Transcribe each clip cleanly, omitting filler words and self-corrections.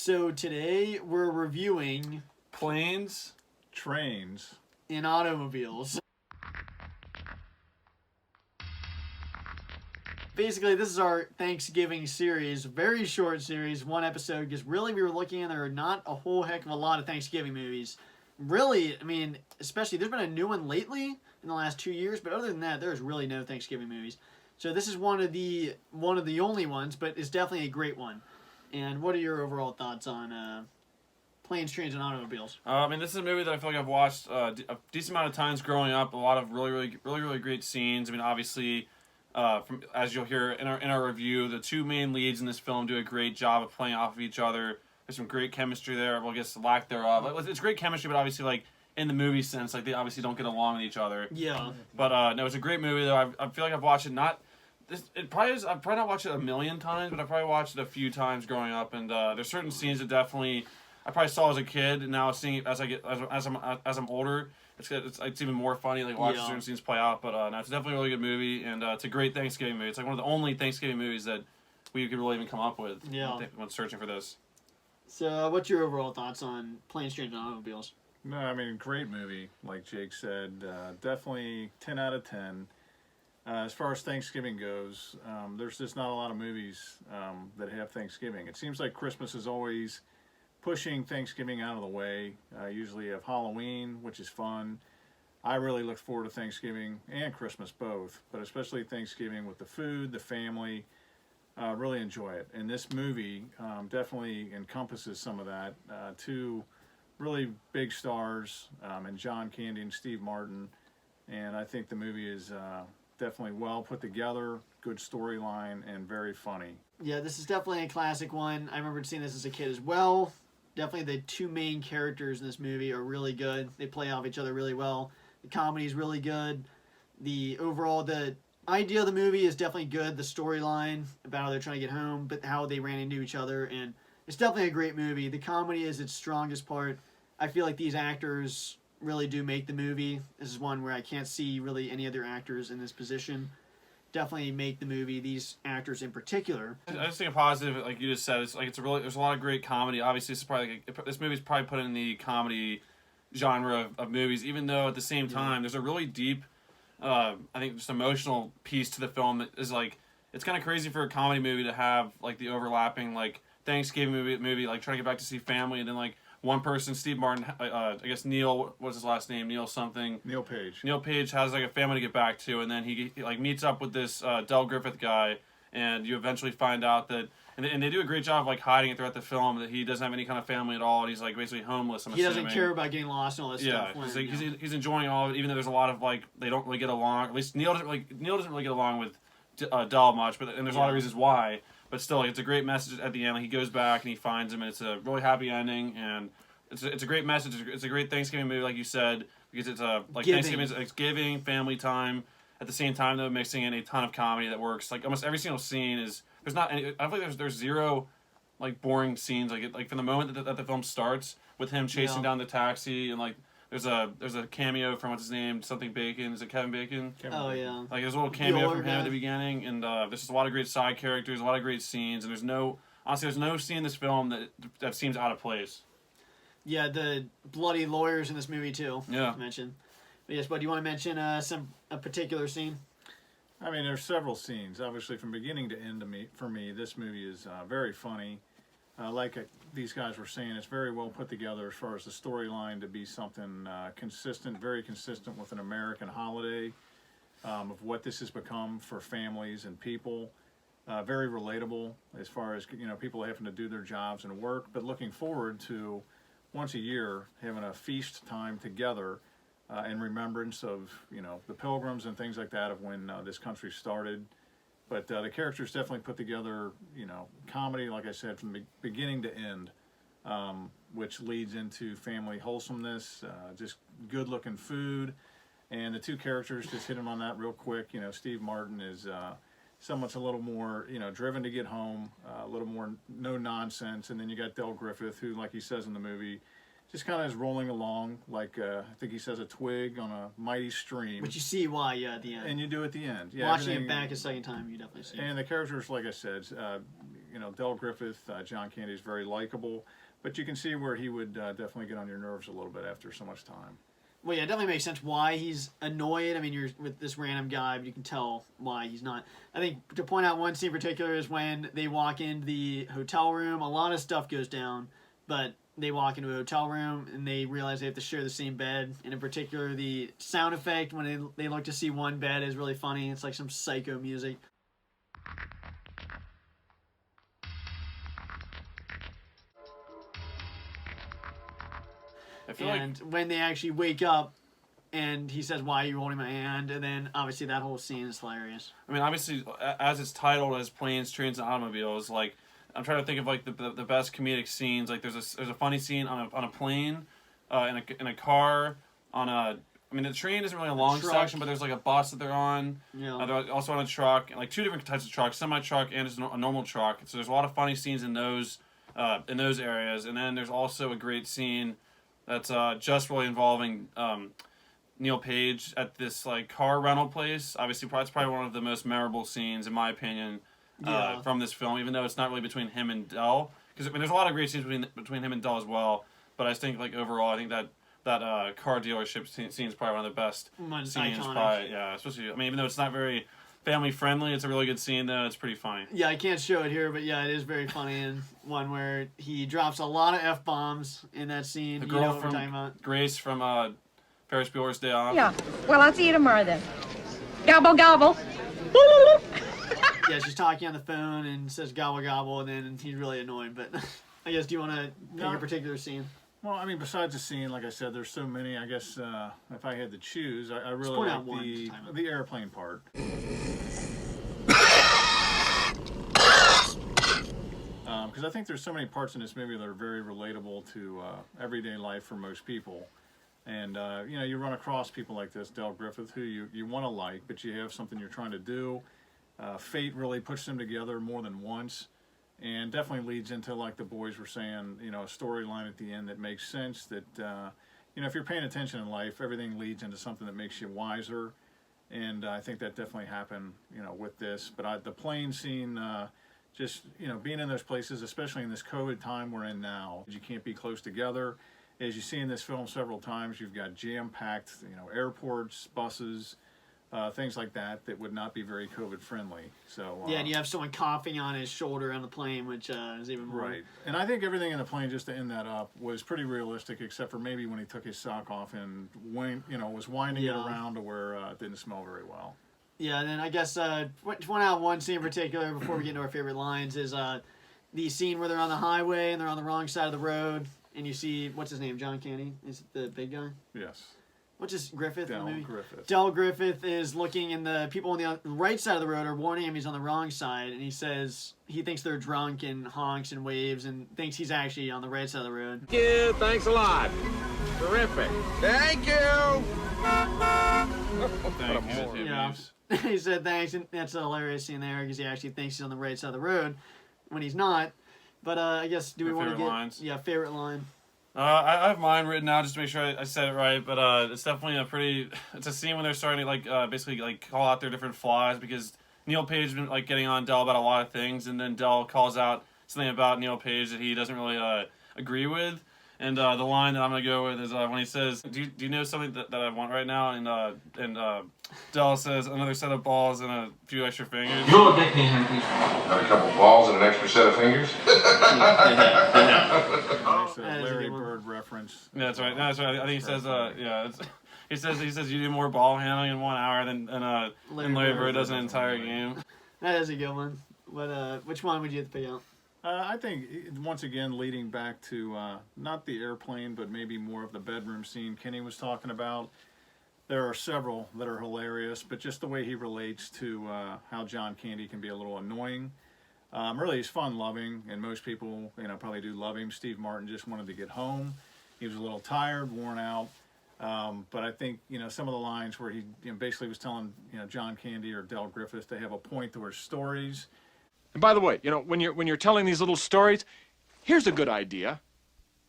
So today we're reviewing Planes, Trains. in automobiles. Basically, this is our Thanksgiving series, very short series, one episode, because really we were looking and there are not a whole heck of a lot of Thanksgiving movies. Really, I mean, especially, there's been a new one lately in the last 2 years, but other than that, there's really no Thanksgiving movies. So this is one of the only ones, but it's definitely a great one. And what are your overall thoughts on Planes, Trains, and Automobiles? I mean, this is a movie that I feel like I've watched a decent amount of times growing up. A lot of really great scenes. I mean, obviously, from as you'll hear in our review, the two main leads in this film do a great job of playing off of each other. There's some great chemistry there. Well, I guess the lack thereof. Like, it's great chemistry, but obviously, like in the movie sense, like they obviously don't get along with each other. Yeah. But no, it's a great movie though. I feel like I've watched it not. It probably is. I've probably not watched it a million times, but I probably watched it a few times growing up. And there's certain scenes that definitely I probably saw as a kid, and now seeing it as I'm older, it's even more funny. Like watching certain scenes play out. But no, it's definitely a really good movie, and it's a great Thanksgiving movie. It's like one of the only Thanksgiving movies that we could really even come up with. When searching for this. So, what's your overall thoughts on Planes, Trains, and Automobiles? No, I mean, great movie, like Jake said. Definitely 10 out of 10. As far as Thanksgiving goes, there's just not a lot of movies that have Thanksgiving. It seems like Christmas is always pushing Thanksgiving out of the way. Usually you have Halloween, which is fun. I really look forward to Thanksgiving and Christmas both, but especially Thanksgiving with the food, the family. Really enjoy it. And this movie definitely encompasses some of that. Two really big stars in John Candy and Steve Martin. And I think the movie is definitely well put together, good storyline, and very funny. Yeah, this is definitely a classic one. I remember seeing this as a kid as well. Definitely the two main characters in this movie are really good. They play off each other really well. The comedy is really good. The idea of the movie is definitely good. The storyline about how they're trying to get home, but how they ran into each other, and it's definitely a great movie. The comedy is its strongest part. I feel like these actors really do make the movie. This is one where I can't see really any other actors in this position. Definitely make the movie, these actors in particular. I just think a positive, like you just said, there's a lot of great comedy. Obviously, this movie's probably put in the comedy genre of movies, even though at the same time there's a really deep, I think, just emotional piece to the film that is like, it's kind of crazy for a comedy movie to have like the overlapping like Thanksgiving movie like trying to get back to see family, and then like one person, Steve Martin, I guess Neil, what's his last name? Neil something. Neil Page. Neil Page has like a family to get back to, and then he like meets up with this Del Griffith guy, and you eventually find out that, and they do a great job of like hiding it throughout the film that he doesn't have any kind of family at all, and he's like basically homeless. He doesn't care about getting lost and all this stuff. Yeah, he's enjoying all of it, even though there's a lot of like they don't really get along. At least Neil doesn't really get along with Del much, and there's a lot of reasons why. But still, like, it's a great message at the end. Like, he goes back and he finds him, and it's a really happy ending, and it's a great message. It's a great Thanksgiving movie, like you said, because it's Thanksgiving, it's giving, family time. At the same time, though, mixing in a ton of comedy that works. Like almost every single scene there's not any. I feel like there's zero like boring scenes. Like from the moment that the film starts with him chasing down the taxi, and like there's a cameo from what's his name, something Bacon. Is it Kevin Bacon? Oh yeah. Like there's a little cameo from him at the beginning, and there's just a lot of great side characters, a lot of great scenes, and there's no scene in this film that seems out of place. Yeah, the bloody lawyers in this movie too. Yeah. To mention. But yes, but do you want to mention a particular scene? I mean, there's several scenes. Obviously, from beginning to end, for me, this movie is very funny. These guys were saying, it's very well put together as far as the storyline to be something consistent, very consistent with an American holiday, of what this has become for families and people. Very relatable as far as people having to do their jobs and work, but looking forward to once a year having a feast time together in remembrance of the Pilgrims and things like that of when this country started. But the characters definitely put together comedy, like I said, from the beginning to end, which leads into family wholesomeness, just good looking food, and the two characters, just hit him on that real quick. Steve Martin is someone's a little more driven to get home, a little more no nonsense, and then you got Del Griffith, who, like he says in the movie, just kind of is rolling along like I think he says a twig on a mighty stream. But you see why, at the end. And you do at the end. Watching it back a second time, you definitely see. And the characters, like I said, Del Griffith, John Candy is very likable, but you can see where he would definitely get on your nerves a little bit after so much time. Well, yeah, it definitely makes sense why he's annoyed. I mean, you're with this random guy, but you can tell why he's not. I think to point out one scene in particular is when they walk into the hotel room. A lot of stuff goes down, but they walk into a hotel room and they realize they have to share the same bed. And in particular, the sound effect when they look to see one bed is really funny. It's like some psycho music. And when they actually wake up and he says, "Why are you holding my hand?" And then obviously that whole scene is hilarious. I mean, obviously, as it's titled as Planes, Trains, and Automobiles, like, I'm trying to think of like the best comedic scenes. Like there's a funny scene on a plane, in a car, on a. I mean, the train isn't really a long section, but there's like a bus that they're on. Yeah. They're also on a truck, like two different types of trucks, semi-truck and just a normal truck. So there's a lot of funny scenes in those areas. And then there's also a great scene that's just really involving Neil Page at this like car rental place. Obviously, it's probably one of the most memorable scenes, in my opinion, from this film, even though it's not really between him and Del. Because I mean, there's a lot of great scenes between him and Del as well. But I think like overall, I think that car dealership scene is probably one of the best scenes. Probably, yeah, especially, I mean, even though it's not very family friendly, it's a really good scene though. It's pretty funny. Yeah, I can't show it here, but yeah, it is very funny, and one where he drops a lot of F-bombs in that scene. The girl from Grace from Ferris Bueller's Day Off. Yeah, well, I'll see you tomorrow then. Gobble, gobble. Yeah, she's talking on the phone and says gobble gobble, and then he's really annoyed. But I guess, do you want to pick a particular scene? Well, I mean, besides the scene, like I said, there's so many. I guess if I had to choose, I really like the airplane part. Because I think there's so many parts in this movie that are very relatable to everyday life for most people. And, you run across people like this, Del Griffith, who you want to like, but you have something you're trying to do. Fate really puts them together more than once. And definitely leads into, like the boys were saying, a storyline at the end that makes sense. That, if you're paying attention in life, everything leads into something that makes you wiser. And I think that definitely happened, with this. But the plane scene, just, being in those places, especially in this COVID time we're in now, you can't be close together. As you see in this film several times, you've got jam-packed, airports, buses, things like that would not be very COVID friendly. So yeah, and you have someone coughing on his shoulder on the plane, which is even more. Right. And I think everything in the plane, just to end that up, was pretty realistic, except for maybe when he took his sock off and was winding it around to where it didn't smell very well. Yeah, and then I guess to point out one scene in particular before we get into our favorite lines is the scene where they're on the highway and they're on the wrong side of the road, and you see, what's his name, John Candy? Is it the big guy? Yes. What's his Griffith? Del Griffith. Del Griffith is looking, and the people on the right side of the road are warning him he's on the wrong side, and he says he thinks they're drunk and honks and waves and thinks he's actually on the right side of the road. Thank you. Thanks a lot. Terrific. Thank you. Thank you. Yeah. He said thanks, and that's a hilarious scene there because he actually thinks he's on the right side of the road when he's not. But I guess, do we want to get lines? Yeah, favorite line. I have mine written out just to make sure I said it right, but it's definitely it's a scene when they're starting to basically call out their different flaws, because Neil Page has been getting on Del about a lot of things, and then Del calls out something about Neil Page that he doesn't really agree with. And the line that I'm gonna go with is when he says, "Do you know something that I want right now?" And Del says, "Another set of balls and a few extra fingers." Your nickname, please. Got a couple balls and an extra set of fingers. Nice Larry Bird reference. Yeah, that's right. No, that's right. I think he says, he says you do more ball handling in 1 hour than Larry Bird does an entire game. That is a good one. But which one would you have to pick out? I think, once again, leading back to not the airplane, but maybe more of the bedroom scene Kenny was talking about. There are several that are hilarious, but just the way he relates to how John Candy can be a little annoying. Really, he's fun-loving, and most people, probably do love him. Steve Martin just wanted to get home. He was a little tired, worn out. But I think, some of the lines where he basically was telling, John Candy or Del Griffith, they have a point to their stories. And by the way, when you're telling these little stories, here's a good idea.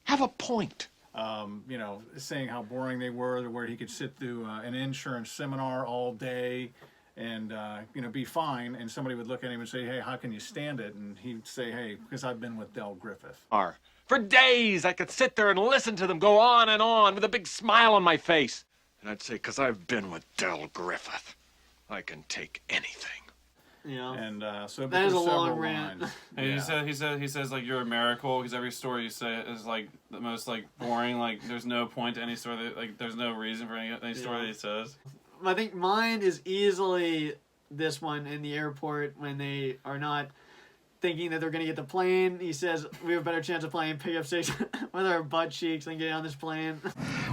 Have a point. Saying how boring they were, where he could sit through an insurance seminar all day and be fine, and somebody would look at him and say, hey, how can you stand it? And he'd say, hey, because I've been with Del Griffith. For days, I could sit there and listen to them go on and on with a big smile on my face. And I'd say, because I've been with Del Griffith, I can take anything. And so that is a long several rant. lines. And he says like you're a miracle because every story you say is like the most like boring. Like there's no point to any story. Like there's no reason for any story that he says. I think mine is easily this one in the airport when they are not thinking that they're going to get the plane. He says, we have a better chance of playing pick up sticks with our butt cheeks than getting on this plane.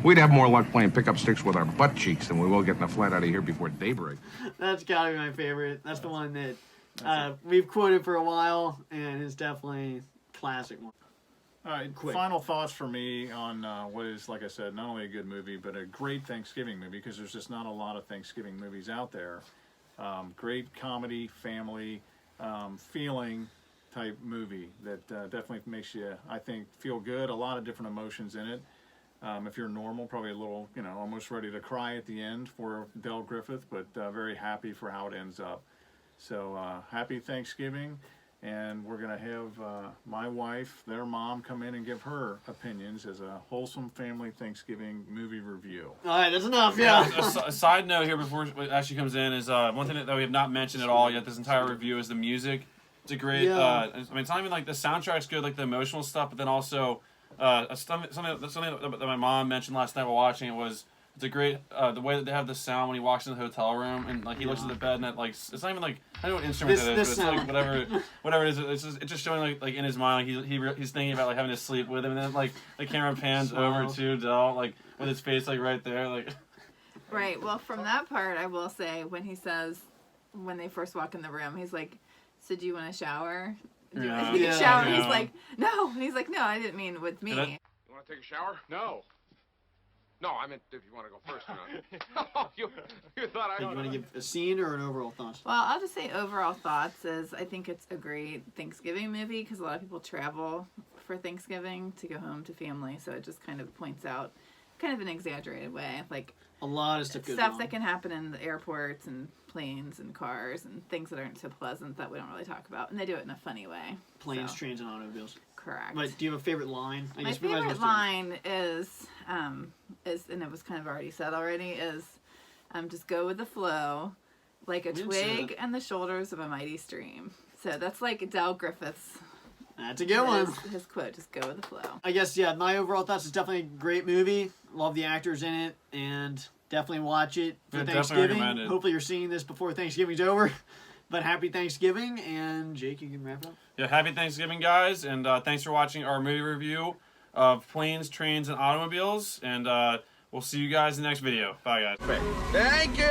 We'd have more luck playing pickup sticks with our butt cheeks than we will getting a flight out of here before daybreak. That's got to be my favorite. That's the one that we've quoted for a while, and it's definitely a classic one. All right, final thoughts for me on what is, like I said, not only a good movie, but a great Thanksgiving movie, because there's just not a lot of Thanksgiving movies out there. Great comedy, family, feeling type movie that definitely makes you, I think, feel good. A lot of different emotions in it. If you're normal, probably a little, almost ready to cry at the end for Del Griffith, but very happy for how it ends up. So happy Thanksgiving. And we're going to have my wife, their mom, come in and give her opinions as a wholesome family Thanksgiving movie review. All right, that's enough, yeah. A side note here before it actually comes in is one thing that we have not mentioned at all yet this entire review is the music. It's a great, I mean, it's not even like the soundtrack's good, like the emotional stuff, but then also something that my mom mentioned last night while watching it was it's a great, the way that they have the sound when he walks in the hotel room and like he looks at the bed and it like, it's not even like, I don't know what instrument it is, but it's like whatever it is, it's just showing like in his mind, like he's thinking about like having to sleep with him and then like the camera pans over to Del, like with his face like right there, like. Right, well from that part I will say when he says, when they first walk in the room, he's like, so do you want a shower? Do you want to take a shower? He's like, no. And he's like, no, I didn't mean with me. You want to take a shower? No. No, I meant if you want to go first or not. Oh, you thought I... Do you want to give a scene or an overall thought? Well, I'll just say overall thoughts is I think it's a great Thanksgiving movie because a lot of people travel for Thanksgiving to go home to family. So it just kind of points out kind of an exaggerated way. Like a lot of stuff that can happen in the airports and planes and cars and things that aren't so pleasant that we don't really talk about. And they do it in a funny way. Planes, trains, and automobiles. Correct. But do you have a favorite line? My favorite line is, and it was kind of already said already, is just go with the flow, like a twig and the shoulders of a mighty stream. So that's like Del Griffith's. That's a good one. His quote, just go with the flow. I guess, yeah, my overall thoughts is definitely a great movie. Love the actors in it, and definitely watch it for Thanksgiving. Hopefully you're seeing this before Thanksgiving's over. But happy Thanksgiving, and Jake, you can wrap it up. Yeah, happy Thanksgiving, guys, and thanks for watching our movie review of Planes, Trains, and Automobiles, and we'll see you guys in the next video. Bye, guys. Thank you!